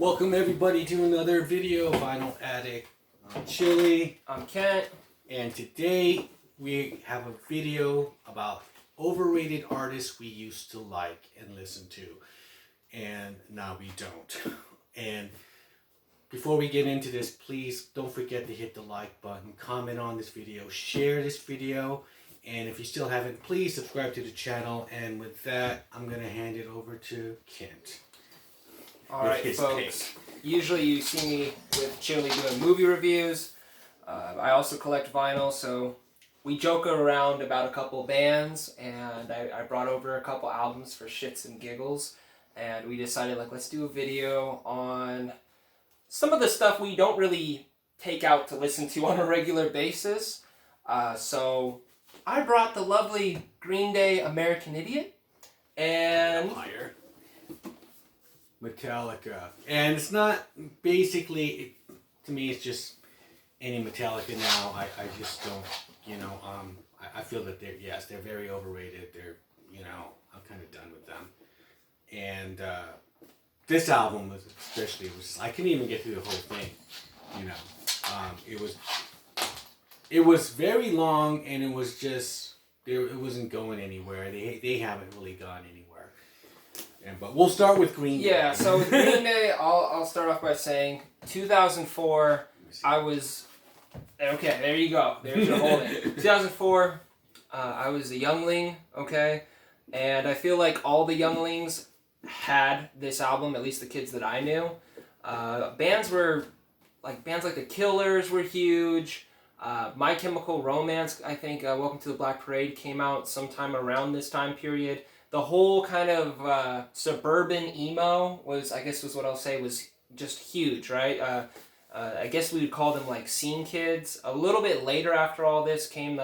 Welcome everybody to another video. Vinyl Addict. I'm Chili. I'm Kent. And today we have a video about overrated artists we used to like and listen to. And now we don't. And before we get into this, please don't forget to hit the like button, comment on this video, share this video. And if you still haven't, please subscribe to the channel. And with that, I'm going to hand it over to Kent. Alright folks, usually you see me with Chili doing movie reviews. I also collect vinyl, so we joke around about a couple bands, and I brought over a couple albums for shits and giggles, and we decided let's do a video on some of the stuff we don't really take out to listen to on a regular basis. So I brought the lovely Green Day American Idiot, and Metallica. And it's not basically, to me, it's just any Metallica now. I just don't, I feel that they're very overrated. They're, I'm kind of done with them. And this album was I couldn't even get through the whole thing, it was very long, and it was just, it wasn't going anywhere. They haven't really gone anywhere. But we'll start with Green Day. Yeah, so with Green Day, I'll start off by saying 2004, I was... Okay, there you go. There's your whole thing. 2004, I was a youngling, okay? And I feel like all the younglings had this album, at least the kids that I knew. Bands like the Killers were huge. My Chemical Romance, I think, Welcome to the Black Parade came out sometime around this time period. The whole kind of suburban emo was what I'll say was just huge, right? I guess we would call them like scene kids. A little bit later after all this came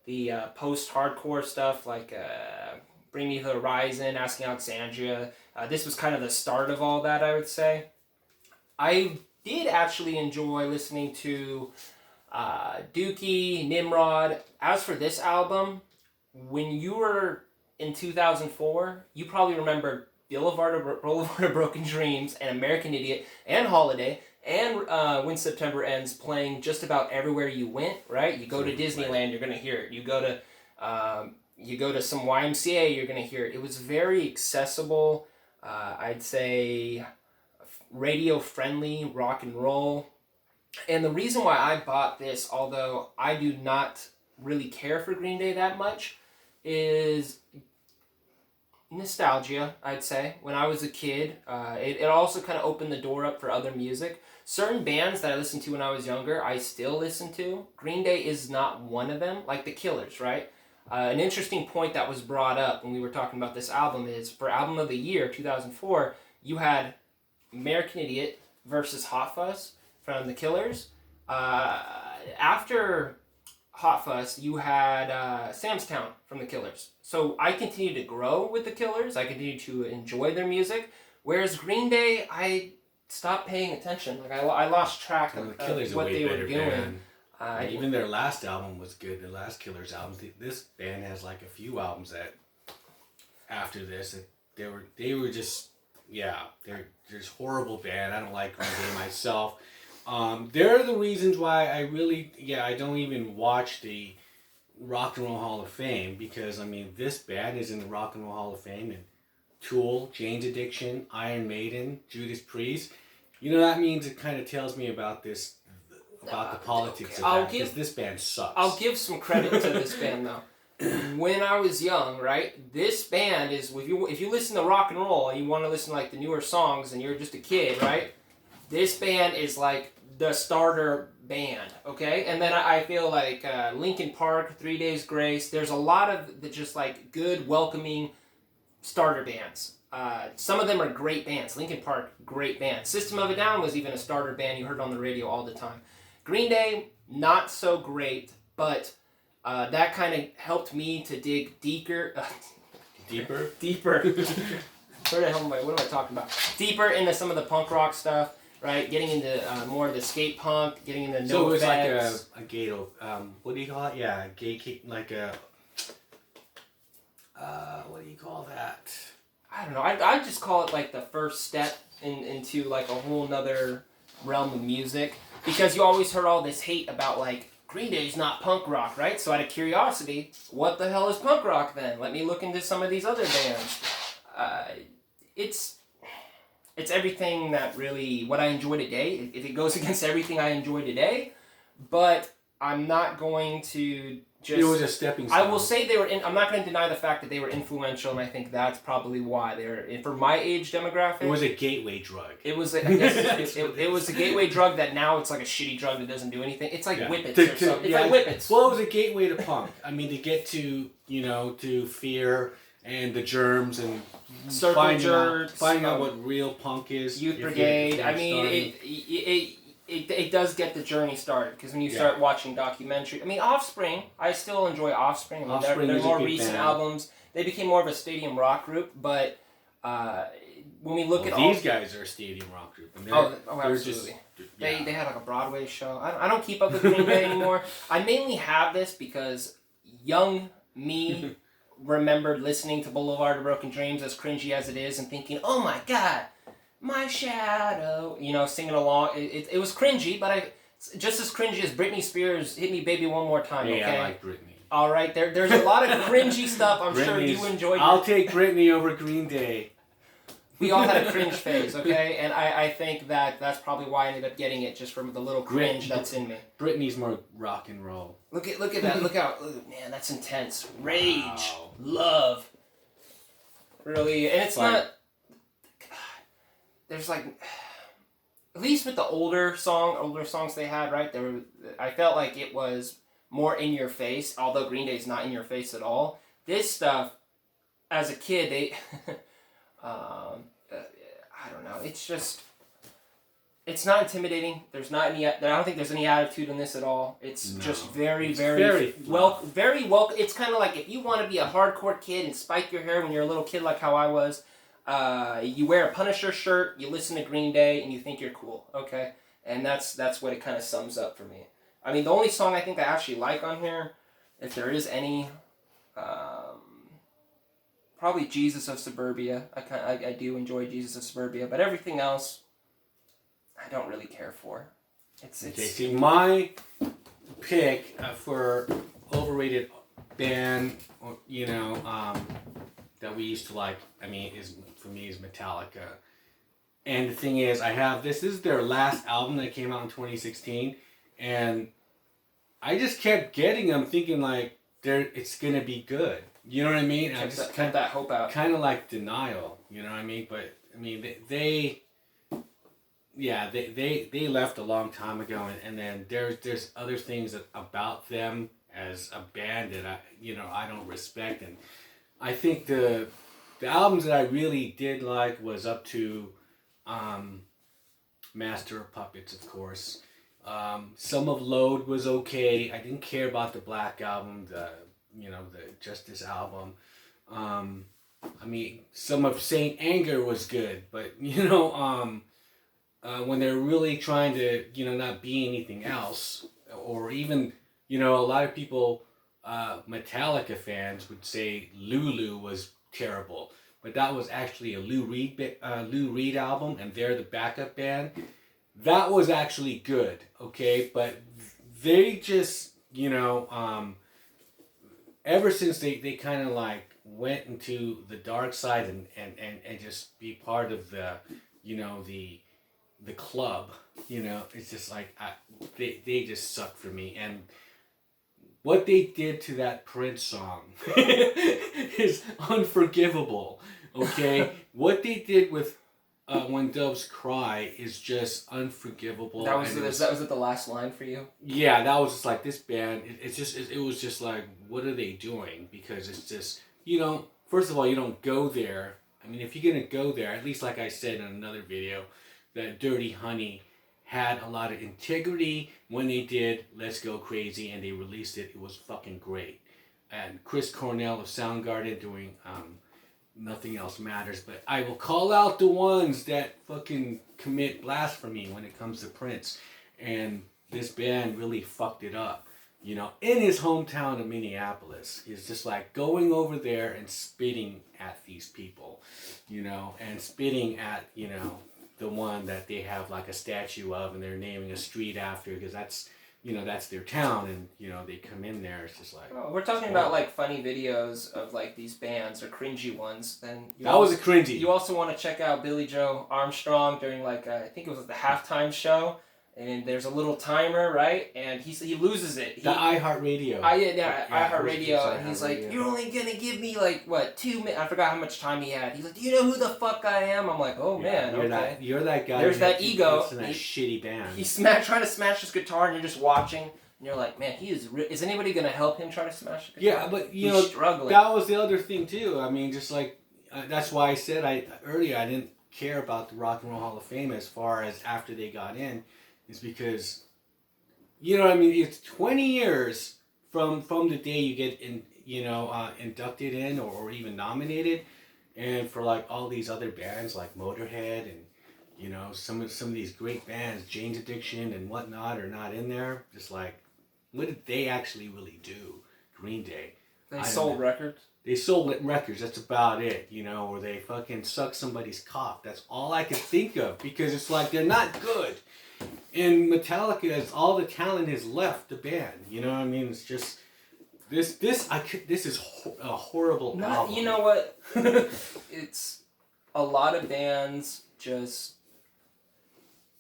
the post-hardcore stuff like Bring Me to the Horizon, Asking Alexandria. This was kind of the start of all that, I would say. I did actually enjoy listening to Dookie, Nimrod. As for this album, when you were in 2004, you probably remember Boulevard of Broken Dreams and American Idiot and Holiday and When September Ends playing just about everywhere you went, right? You go to Disneyland, you're going to hear it. You go to some YMCA, you're going to hear it. It was very accessible, I'd say radio-friendly rock and roll. And the reason why I bought this, although I do not really care for Green Day that much, is nostalgia, I'd say. When I was a kid, it also kind of opened the door up for other music. Certain bands that I listened to when I was younger, I still listen to. Green Day is not one of them, like the Killers, right? An interesting point that was brought up when we were talking about this album is, for Album of the Year, 2004, you had American Idiot versus Hot Fuss from the Killers. After Hot Fuss, you had Sam's Town from the Killers. So I continued to grow with the Killers. I continued to enjoy their music. Whereas Green Day, I stopped paying attention. I lost track of what they were doing. Even their last album was good. Their last Killers albums. This band has like a few albums that after this, they were just they're just horrible band. I don't like Green Day myself. They're the reasons why I don't even watch the Rock and Roll Hall of Fame, because, this band is in the Rock and Roll Hall of Fame, and Tool, Jane's Addiction, Iron Maiden, Judas Priest. That means it kind of tells me about the politics of that, because this band sucks. I'll give some credit to this band, though. When I was young, right, this band is, if you listen to rock and roll, and you want to listen to, the newer songs, and you're just a kid, right, this band is, the starter band, okay? And then I feel like Linkin Park, 3 Days Grace, there's a lot of the just good, welcoming starter bands. Some of them are great bands. Linkin Park, great band. System of a Down was even a starter band you heard on the radio all the time. Green Day, not so great, but that kind of helped me to dig deeper. Deeper? Deeper. What am I talking about? Deeper into some of the punk rock stuff. Right, getting into more of the skate punk, getting into no. So it was effects. like a gate. What do you call it? Yeah, a gate, like a. What do you call that? I don't know. I just call it the first step into like a whole nother realm of music, because you always heard all this hate about like Green Day's not punk rock, right? So out of curiosity, what the hell is punk rock then? Let me look into some of these other bands. It's everything that really what I enjoy today. It goes against everything I enjoy today, but I'm not going to just. It was a stepping stone. I will say they were. I'm not going to deny the fact that they were influential, and I think that's probably why they're for my age demographic. It was a gateway drug. It was. It was a gateway drug that now it's like a shitty drug that doesn't do anything. It's like Whippets or something. It's like Whippets. Well, it was a gateway to punk. I mean, to get to to Fear and the Germs and finding out what real punk is. Youth Brigade. I mean, it does get the journey started, because when you start watching documentary, I mean, Offspring. I still enjoy Offspring. I mean, Offspring they're more a good recent band. albums. They became more of a stadium rock group, but when we look at these guys are a stadium rock group. And absolutely. They had like a Broadway show. I don't keep up with Green Day anymore. I mainly have this because young me remembered listening to Boulevard of Broken Dreams, as cringy as it is, and thinking, oh my god, my shadow, singing along. It was cringy, but just as cringy as Britney Spears' Hit Me Baby One More Time, okay? I like Britney. All right, there's a lot of cringy stuff. I'm sure you enjoyed. I'll take Britney over Green Day. We all had a cringe phase, okay? And I think that's probably why I ended up getting it, just from the little cringe that's in me. Britney's more rock and roll. Look at that. Look man, that's intense. Rage. Love. Really. And it's not... God, there's like... At least with the older songs they had, right? I felt like it was more in your face, although Green Day's not in your face at all. This stuff, as a kid, they... I don't know. It's just, it's not intimidating. There's not any. I don't think there's any attitude in this at all. It's just very well. It's kind of like if you want to be a hardcore kid and spike your hair when you're a little kid, like how I was. You wear a Punisher shirt, you listen to Green Day, and you think you're cool. Okay, and that's what it kind of sums up for me. I mean, the only song I think I actually like on here, if there is any. Probably Jesus of Suburbia. I do enjoy Jesus of Suburbia, but everything else, I don't really care for. Okay, see, my pick for overrated band, that we used to like. I mean, is Metallica. And the thing is, this is their last album that came out in 2016, and I just kept getting them, thinking like it's gonna be good. You know what I mean? I just kept that hope out. Kind of like Denial, you know what I mean? But I mean, they left a long time ago, and then there's other things about them as a band that I don't respect, and I think the albums that I really did like was up to Master of Puppets, of course. Some of Load was okay. I didn't care about the Black Album, the Justice album. I mean, some of Saint Anger was good, but when they're really trying to not be anything else, or even a lot of people, Metallica fans would say Lulu was terrible, but that was actually a Lou Reed album, and they're the backup band. That was actually good, okay, but they just ever since they kind of like went into the dark side and just be part of the the club, it's just like they just suck for me. And what they did to that Prince song is unforgivable, okay? What they did with When Doves Cry is just unforgivable. That was it the last line for you? Yeah, that was just like this band. It was just like, what are they doing? Because it's just, first of all, you don't go there. I mean, if you're gonna go there, at least like I said in another video, that Dirty Honey had a lot of integrity when they did Let's Go Crazy, and they released it. It was fucking great. And Chris Cornell of Soundgarden doing Nothing Else Matters. But I will call out the ones that fucking commit blasphemy when it comes to Prince. And this band really fucked it up. In his hometown of Minneapolis. He's just like going over there and spitting at these people. And spitting at, the one that they have like a statue of, and they're naming a street after, because that's, you know, that's their town, and you know, they come in there. It's just like, oh, we're talking about like funny videos of like these bands or cringy ones. Then was a cringy. You also want to check out Billy Joe Armstrong during like I think it was the halftime show. And there's a little timer, right? And he loses it. The iHeartRadio. iHeartRadio. And he's like, you're only going to give me like, what, 2 minutes? I forgot how much time he had. He's like, do you know who the fuck I am? I'm like, oh man, okay. You're that guy. There's that ego. In that shitty band. He's trying to smash his guitar, and you're just watching. And you're like, man, is anybody going to help him try to smash the guitar? Yeah, but he's struggling. That was the other thing too. I mean, just like, that's why I said earlier I didn't care about the Rock and Roll Hall of Fame as far as after they got in, is because, you know what I mean, it's 20 years from the day you get inducted in or even nominated, and for like all these other bands like Motorhead and, you know, some of these great bands, Jane's Addiction and whatnot, are not in there. Just like, what did they actually really do? Green Day. They sold records. They sold records. That's about it, you know, or they fucking suck somebody's cock. That's all I could think of, because it's like they're not good. And Metallica, is all the talent has left the band. You know what I mean? It's just this is a horrible album. You know what? It's a lot of bands just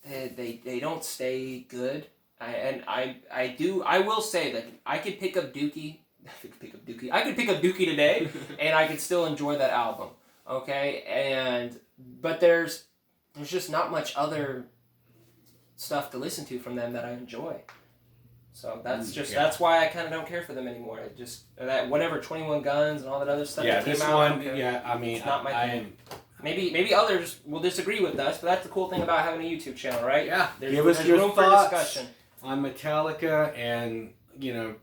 they don't stay good. I will say that I could pick up Dookie. I could pick up Dookie today, and I could still enjoy that album. Okay, but there's just not much other stuff to listen to from them that I enjoy. So that's why I kind of don't care for them anymore. It just that whatever 21 Guns and all that other stuff that came out. I mean, it's not my thing. Maybe others will disagree with us, but that's the cool thing about having a YouTube channel, right? Yeah. Give us your room thoughts for discussion on Metallica, and you know,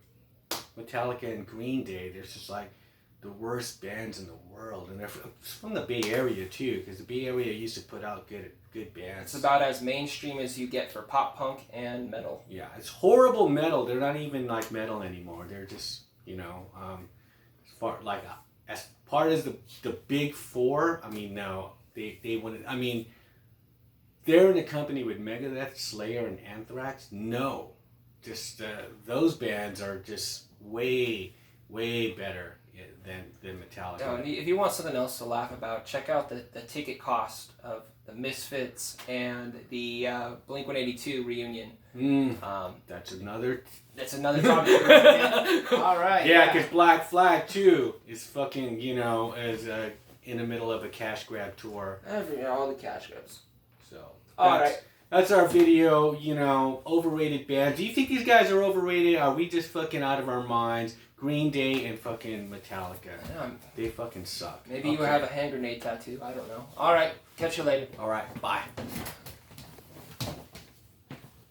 Metallica and Green Day. There's just like the worst bands in the world, and they're from the Bay Area too, because the Bay Area used to put out good bands. It's about as mainstream as you get for pop punk and metal. Yeah, it's horrible metal. They're not even like metal anymore. They're just, you know, as part as the big four. I mean, no, they wouldn't. I mean, they're in a company with Megadeth, Slayer, and Anthrax. No, just those bands are just way better than Metallica. No, and if you want something else to laugh about, check out the ticket cost of the Misfits and the Blink-182 reunion. That's another topic. All right. Yeah, because Black Flag too is fucking, you know, is in the middle of a cash grab tour. All the cash grabs. So all right. That's our video, you know, overrated bands. Do you think these guys are overrated? Are we just fucking out of our minds? Green Day and fucking Metallica. They fucking suck. Maybe you have a hand grenade tattoo. I don't know. All right. Catch you later. All right. Bye.